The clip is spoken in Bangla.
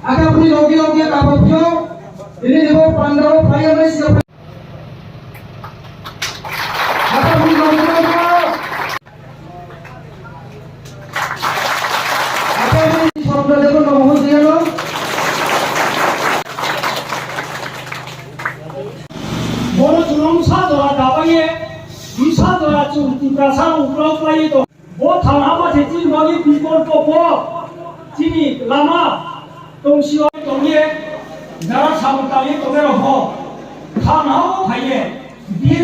Akan logi-logi kabutnya ini dewa Pandawa Payamai siapa? Akan logi-logi akan শব্দ দেব নমঃ দিয়ালো বড় জুলংসা দরা দাবায়ে বিসা দরা চুতি প্রাসা উপ্রাউপ্রায়ী তো ব থানাবা থেতি মগি বিকল্প ব চিনি লামা দংসিও দংয়ে যারা সামতালি তোদের হ খানাও খাইয়ে বীর